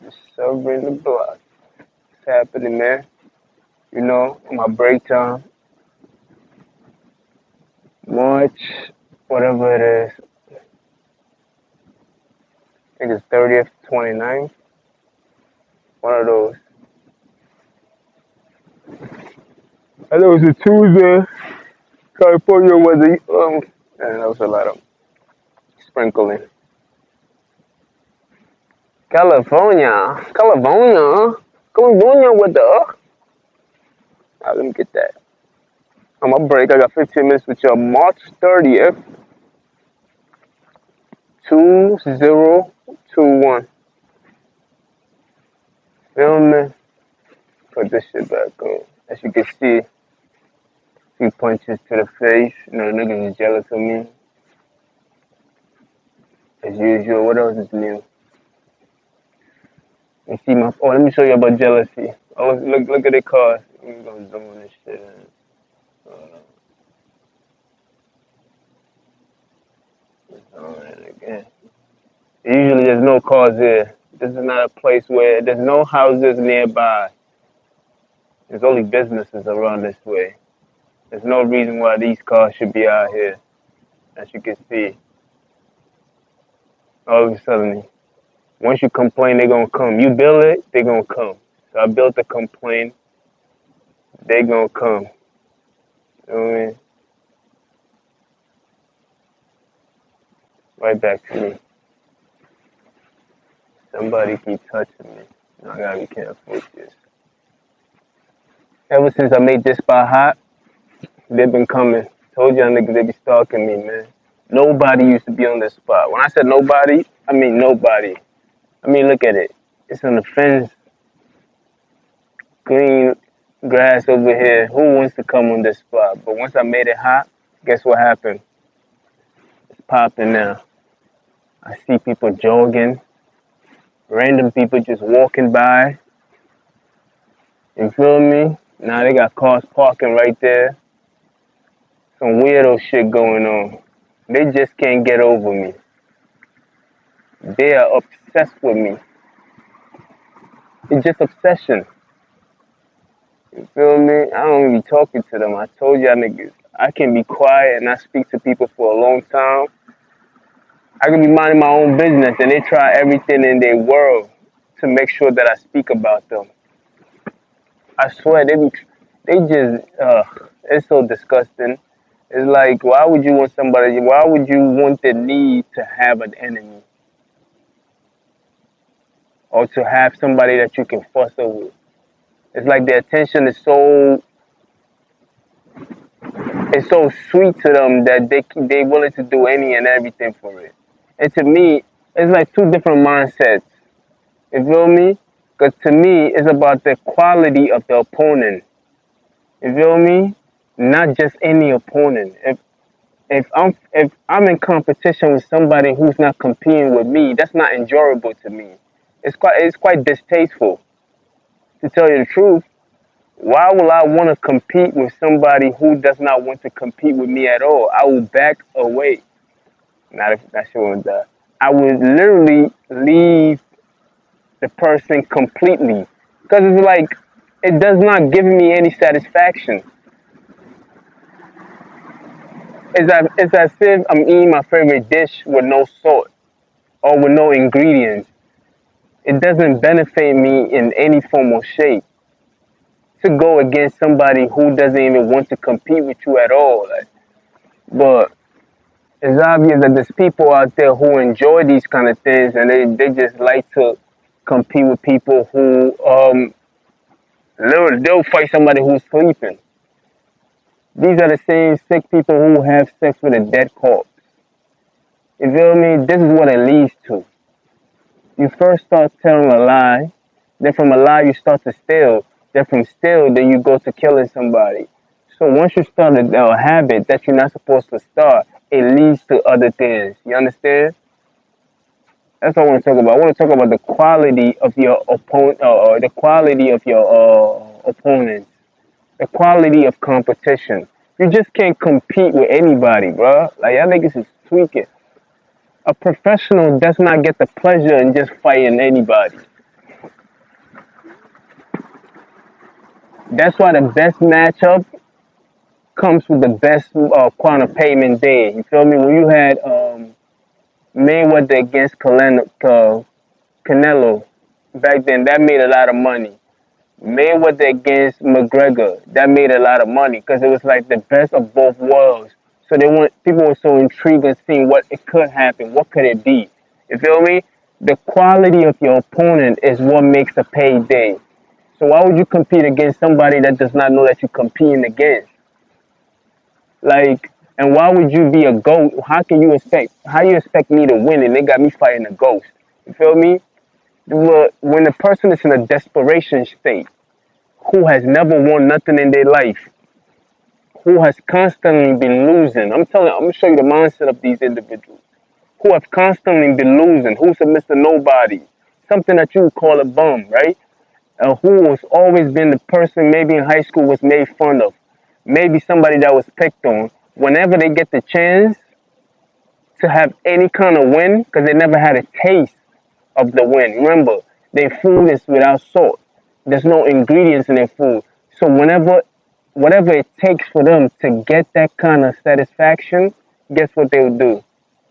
Just celebrating the block. It's happening, man. You know, my break time, March, whatever it is. I think it's 30th, 29th. One of those. I know it's a Tuesday. California weather. And that was a lot of sprinkling. California weather. Let me get that. On my break, I got 15 minutes with you. March 30th, 2021. Feel me? Put this shit back on. As you can see, few punches to the face. You know, niggas is jealous of me. As usual. What else is new? You see my. Oh, let me show you about jealousy. Oh, look at the cars. I'm gonna zoom on this shit in. Again. Usually there's no cars here. This is not a place where there's no houses nearby. There's only businesses around this way. There's no reason why these cars should be out here. As you can see, all of a sudden, once you complain, they're gonna come. You build it, they're gonna come. So I built a complaint, they're gonna come. You know what I mean? Right back to me. Somebody keep touching me. I gotta be careful with this. Ever since I made this spot hot, they've been coming. Told y'all niggas they be stalking me, man. Nobody used to be on this spot. When I said nobody, I mean nobody. I mean, look at it. It's on the fence, green grass over here. Who wants to come on this spot? But once I made it hot, guess what happened? It's popping now. I see people jogging, random people just walking by. You feel me? Now they got cars parking right there. Some weirdo shit going on. They just can't get over me. They are obsessed with me. It's just obsession. You feel me? I don't even be talking to them. I told y'all niggas, I can be quiet and I speak to people for a long time. I can be minding my own business and they try everything in their world to make sure that I speak about them. I swear, they just, it's so disgusting. It's like, why would you want the need to have an enemy? Or to have somebody that you can fuss over? It's like their attention is so sweet to them that they willing to do any and everything for it. And to me, it's like two different mindsets. You feel me? Because to me, it's about the quality of the opponent. You feel me? Not just any opponent. If I'm in competition with somebody who's not competing with me, that's not enjoyable to me. It's quite distasteful. To tell you the truth, why will I want to compete with somebody who does not want to compete with me at all? I will back away. Not if that shit won't die. I would literally leave the person completely. Because it's like, it does not give me any satisfaction. It's as if I'm eating my favorite dish with no salt or with no ingredients. It doesn't benefit me in any form or shape to go against somebody who doesn't even want to compete with you at all. Like, but it's obvious that there's people out there who enjoy these kind of things and they just like to compete with people who they'll fight somebody who's sleeping. These are the same sick people who have sex with a dead corpse. You feel me? This is what it leads to. You first start telling a lie, then from a lie you start to steal, then from steal then you go to killing somebody. So once you start a habit that you're not supposed to start, it leads to other things. You understand? That's what I want to talk about. I want to talk about the quality of your opponent, or the quality of your opponents, the quality of competition. You just can't compete with anybody, bro. Like y'all niggas is tweaking. A professional does not get the pleasure in just fighting anybody. That's why the best matchup comes with the best quantum payment day. You feel me? When you had Mayweather against Canelo back then, that made a lot of money. Mayweather against McGregor, that made a lot of money because it was like the best of both worlds. So they want people were so intrigued in seeing what it could happen, what could it be. You feel me? The quality of your opponent is what makes a payday. So why would you compete against somebody that does not know that you're competing against? Like, and why would you be a ghost? How you expect me to win and they got me fighting a ghost? You feel me? Well, when a person is in a desperation state, who has never won nothing in their life, who has constantly been losing. I'm gonna show you the mindset of these individuals who have constantly been losing, who's a Mr. Nobody, something that you would call a bum, right? Who has always been the person maybe in high school was made fun of, maybe somebody that was picked on. Whenever they get the chance to have any kind of win, because they never had a taste of the win. Remember, their food is without salt. There's no ingredients in their food. So whatever it takes for them to get that kind of satisfaction, guess what they'll do?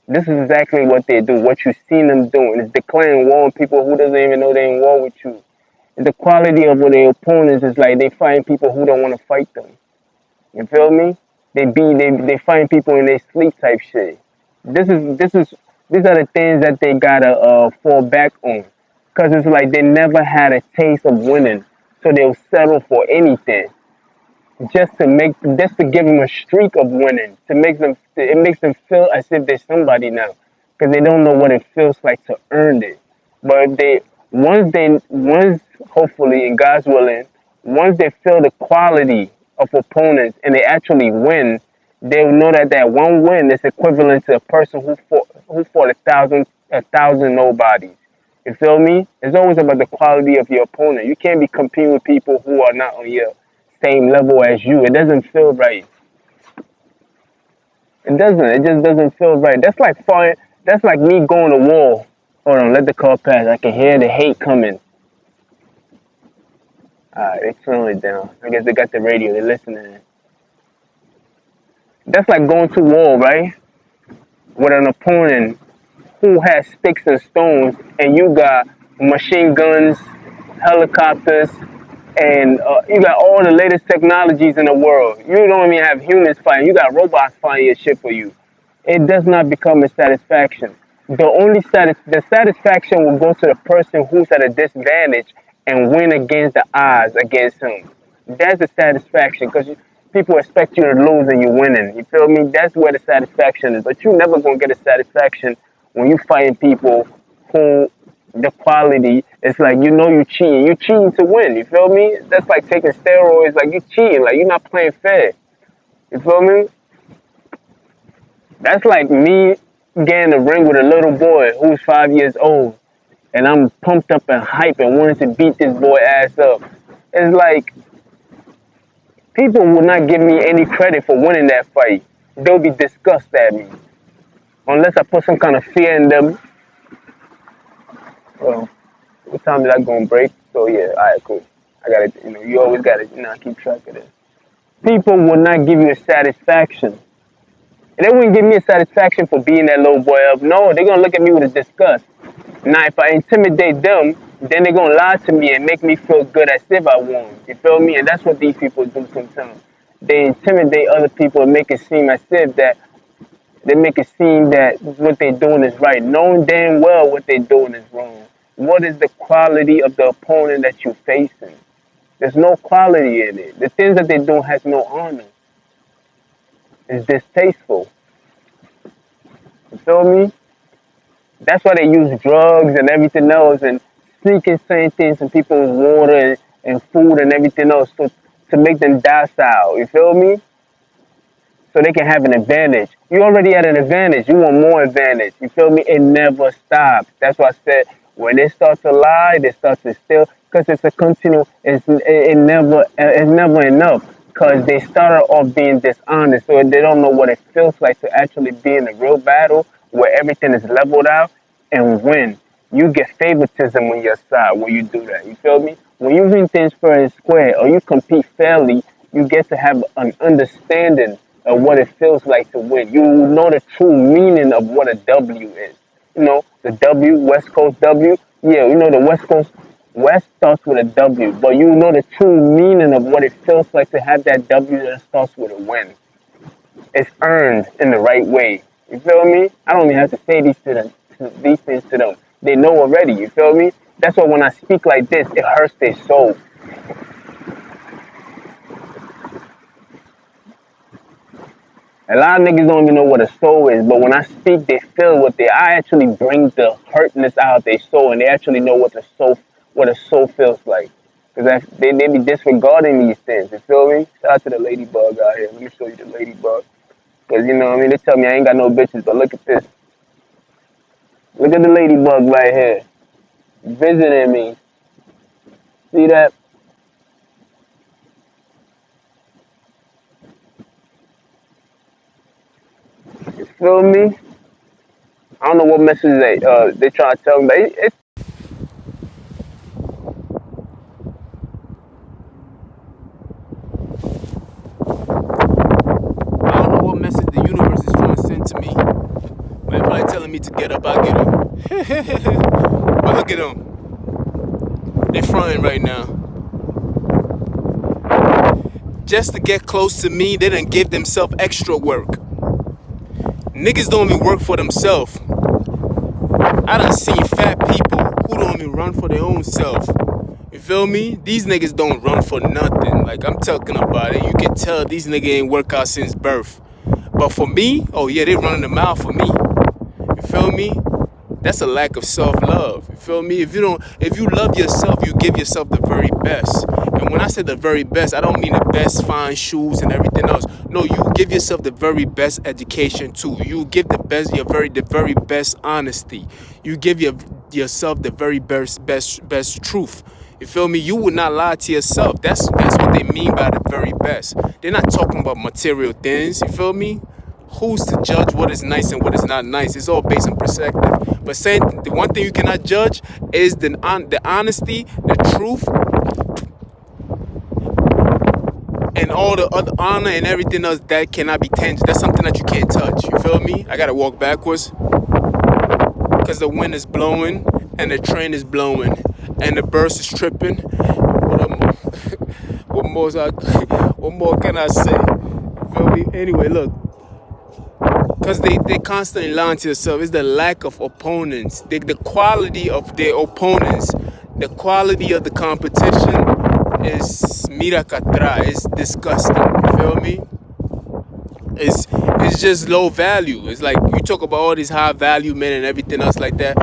This is exactly what they do. What you've seen them doing is declaring war on people who doesn't even know they're in war with you. The quality of their opponents is like they find people who don't want to fight them. You feel me? They find people in their sleep type shit. These are the things that they gotta fall back on, cause it's like they never had a taste of winning, so they'll settle for anything just to give them a streak of winning. It makes them feel as if they're somebody now, cause they don't know what it feels like to earn it. But once hopefully in God's willing, once they feel the quality of opponents and they actually win, they'll know that that one win is equivalent to a person who fought a thousand nobodies. You feel me? It's always about the quality of your opponent. You can't be competing with people who are not on your same level as you. It doesn't feel right. It doesn't. It just doesn't feel right. That's like fire. That's like me going to war. Hold on, let the car pass. I can hear the hate coming. Alright, they slowing it down. I guess they got the radio. They're listening. That's like going to war, right? With an opponent who has sticks and stones, and you got machine guns, helicopters, and you got all the latest technologies in the world. You don't even have humans fighting. You got robots fighting your shit for you. It does not become a satisfaction. The satisfaction will go to the person who's at a disadvantage and win against the odds against him. That's the satisfaction because people expect you to lose and you're winning. You feel me? That's where the satisfaction is. But you're never gonna get a satisfaction when you fighting people who the quality is like you know you cheating. You cheating to win. You feel me? That's like taking steroids. Like you cheating. Like you're not playing fair. You feel me? That's like me getting in the ring with a little boy who's 5 years old, and I'm pumped up and hype and wanting to beat this boy ass up. It's like people will not give me any credit for winning that fight. They'll be disgusted at me unless I put some kind of fear in them. Well, what time is that gonna break? So yeah, alright, cool. I gotta, you always gotta, keep track of this. People will not give you a satisfaction. They wouldn't give me a satisfaction for being that little boy up. No, they're gonna look at me with a disgust. Now, if I intimidate them, then they're gonna lie to me and make me feel good as if I won. You feel me? And that's what these people do sometimes. They intimidate other people and make it seem as if that they make it seem that what they're doing is right, knowing damn well what they're doing is wrong. What is the quality of the opponent that you're facing? There's no quality in it. The things that they do has no honor. It's distasteful. You feel me? That's why they use drugs and everything else and sneaking saying things in people's water and food and everything else to make them docile. You feel me? So they can have an advantage. You already had an advantage. You want more advantage. You feel me? It never stops. That's why I said when they start to lie, they start to steal because it's a continual. It's never enough because they started off being dishonest, so they don't know what it feels like to actually be in a real battle where everything is leveled out and win. You get favoritism on your side when you do that. You feel me? When you win things fair and square, or you compete fairly, you get to have an understanding of what it feels like to win. You know the true meaning of what a W is. You know, the W, West Coast W. Yeah, you know the West Coast West starts with a W, but you know the true meaning of what it feels like to have that W that starts with a win. It's earned in the right way. You feel me? I don't even have to say these things to them. They know already. You feel me? That's why when I speak like this, it hurts their soul. A lot of niggas don't even know what a soul is, but when I speak, they feel I actually bring the hurtness out of their soul, and they actually know what a soul feels like. Because they be disregarding these things. You feel me? Shout out to the ladybug out here. Let me show you the ladybug. Because, you know what I mean? They tell me I ain't got no bitches, but look at this. Look at the ladybug right here. Visiting me. See that? You feel me? I don't know what message they trying to tell me, but it's I don't know what message the universe is trying to send to me. But they're probably telling me to get up, I get up. But look at them. They're fronting right now. Just to get close to me, they done give themselves extra work. Niggas don't even work for themselves. I done seen fat people who don't even run for their own self. You feel me? These niggas don't run for nothing. Like, I'm talking about it. You can tell these niggas ain't work out since birth. But for me, oh yeah, they running the mile for me. You feel me? That's a lack of self-love. You feel me? If you love yourself, you give yourself the very best. And when I say the very best, I don't mean the best fine shoes and everything else. No, you give yourself the very best education too. You give the very best honesty. You give yourself the very best truth. You feel me? You would not lie to yourself. That's what they mean by the very best. They're not talking about material things. You feel me? Who's to judge what is nice and what is not nice? It's all based on perspective. But saying the one thing you cannot judge is the honesty, the truth, and all the other honor and everything else that cannot be tangible. That's something that you can't touch. You feel me? I gotta walk backwards because the wind is blowing and the train is blowing and the birds is tripping. What more can I say? You feel me? Anyway, look. Because they constantly lying to themselves. It's the lack of opponents. The quality of their opponents. The quality of the competition is mira catra. It's disgusting. You feel me? It's just low value. It's like you talk about all these high value men and everything else like that.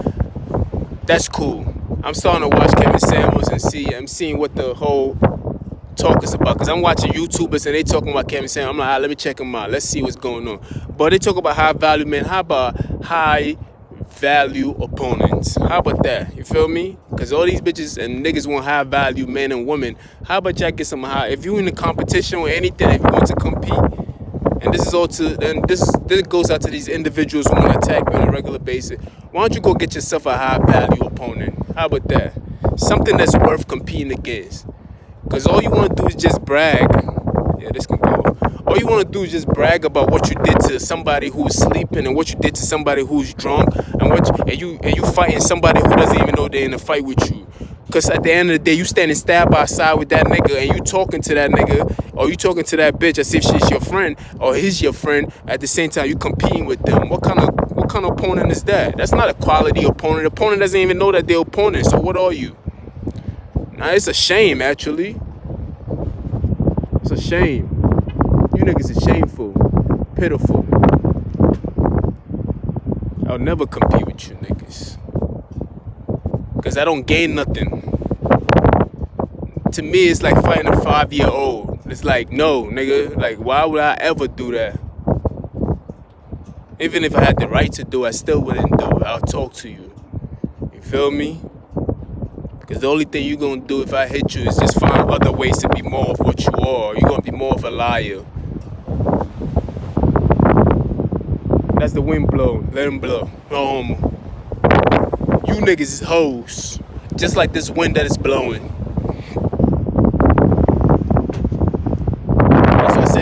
That's cool. I'm starting to watch Kevin Samuels and I'm seeing what the whole talk is about, because I'm watching YouTubers and they talking about Kevin Samuels. I'm like, let me check them out. Let's see what's going on. But they talk about high value men. How about high value opponents? How about that? You feel me? Because all these bitches and niggas want high value men and women. How about y'all get some high? If you in a competition or anything, if you want to compete, and this is all to, and this goes out to these individuals who want to attack you on a regular basis. Why don't you go get yourself a high value opponent? How about that? Something that's worth competing against. Because all you want to do is just brag. Yeah, this can go. All you want to do is just brag about what you did to somebody who's sleeping and what you did to somebody who's drunk and you fighting somebody who doesn't even know they're in a fight with you. Because at the end of the day, you standing side by side with that nigga and you talking to that nigga or you talking to that bitch as if she's your friend or he's your friend. At the same time, you competing with them. What kind of opponent is that? That's not a quality opponent. The opponent doesn't even know that they're opponents. So what are you? Now, it's a shame, actually. It's a shame. You niggas is shameful. Pitiful. I'll never compete with you niggas. Because I don't gain nothing. To me, it's like fighting a 5-year-old. It's like, no, nigga. Like, why would I ever do that? Even if I had the right to do it, I still wouldn't do it. I'll talk to you. You feel me? Because the only thing you're going to do if I hit you is just find other ways to be more of what you are. You're going to be more of a liar. That's the wind blow. Let him blow. No homo. You niggas is hoes. Just like this wind that is blowing.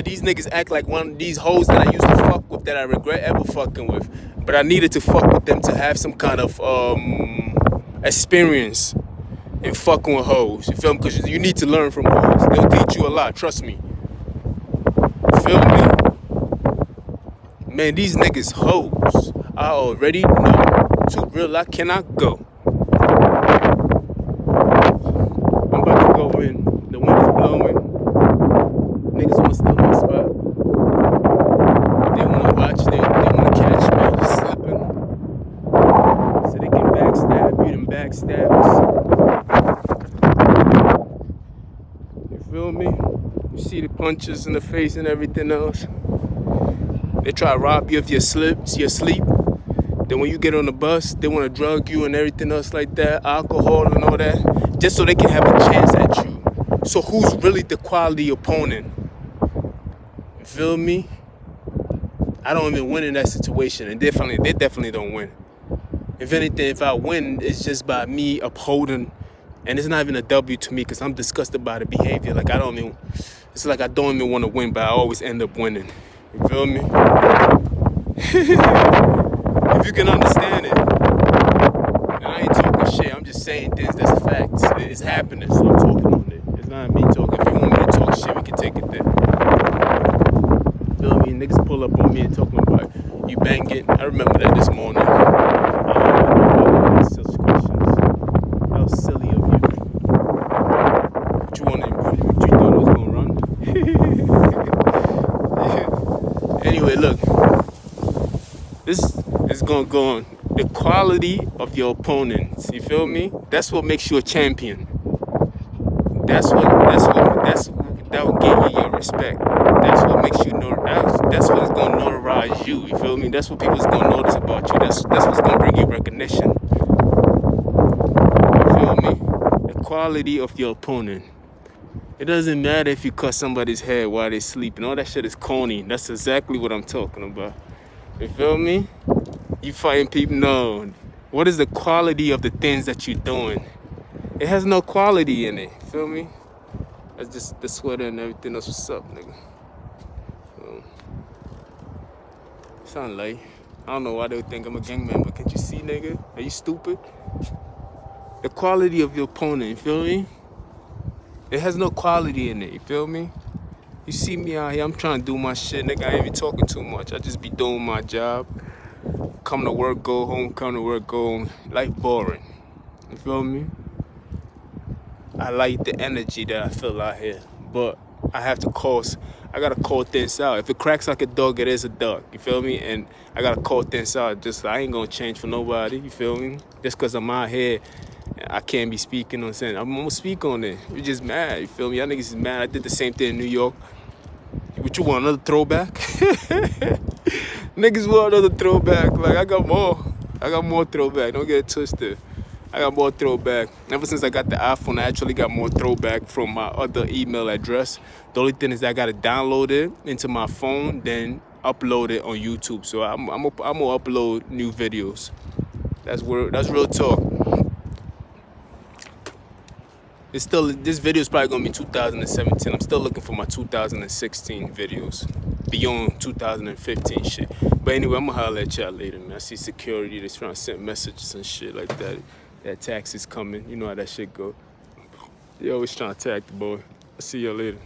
these niggas act like one of these hoes that I used to fuck with that I regret ever fucking with. But I needed to fuck with them to have some kind of experience in fucking with hoes. You feel me? Because you need to learn from hoes. They'll teach you a lot, trust me. You feel me? Man, these niggas hoes. I already know. Too real, I cannot go. I'm about to go in. The wind is blowing. Niggas wanna steal my spot. They wanna watch, they wanna catch me slipping. So they can backstab you, them backstabs. You feel me? You see the punches in the face and everything else. They try to rob you of your sleep. Then when you get on the bus, they want to drug you and everything else like that, alcohol and all that, just so they can have a chance at you. So who's really the quality opponent? You feel me? I don't even win in that situation, and they definitely don't win. If anything, if I win, it's just by me upholding, and it's not even a W to me because I'm disgusted by the behavior. Like it's like I don't even want to win, but I always end up winning. You feel me? If you can understand it. And I ain't talking shit, I'm just saying things that's facts. It's happening, so I'm talking on it. It's not me talking. If you want me to talk shit, we can take it there. Feel me? Niggas pull up on me and talking about you banging. I remember that this morning. Such questions. That was silly of you. What you wanted? You thought I was gonna run? Anyway, look. This is gonna go on the quality of your opponents. You feel me? That's what makes you a champion. That will give you your respect. That's what makes you know. That's what is gonna notarize you. You feel me? That's what people's gonna notice about you. That's what's gonna bring you recognition. You feel me? The quality of your opponent. It doesn't matter if you cut somebody's head while they're sleeping. All that shit is corny. That's exactly what I'm talking about. You feel me? You fighting people? No. What is the quality of the things that you're doing? It has no quality in it. You feel me? That's just the sweater and everything else. What's up, nigga? Sound like I don't know why they would think I'm a gang member. Can't you see, nigga? Are you stupid? The quality of your opponent. You feel me? It has no quality in it. You feel me? You see me out here, I'm trying to do my shit, nigga. I ain't even talking too much. I just be doing my job. Come to work, go home, come to work, go home. Life boring. You feel me? I like the energy that I feel out here. But I gotta call things out. If it cracks like a dog, it is a dog. You feel me? And I gotta call things out. Just I ain't gonna change for nobody. You feel me? Just cause I'm out here, I can't be speaking on saying I'm gonna speak on it. You're just mad. You feel me? Y'all niggas is mad. I did the same thing in New York. What you want, another throwback? Niggas want another throwback. Like I got more throwback. Don't get it twisted. I got more throwback. Ever since I got the iPhone, I actually got more throwback from my other email address. The only thing is that I gotta download it into my phone, then upload it on YouTube. So I'm gonna upload new videos. That's real talk. This video is probably gonna be 2017. I'm still looking for my 2016 videos beyond 2015 shit. But anyway, I'm gonna holler at y'all later, man. I see security that's trying to send messages and shit like that. That taxi's coming. You know how that shit go. They always trying to attack the boy. I'll see y'all later.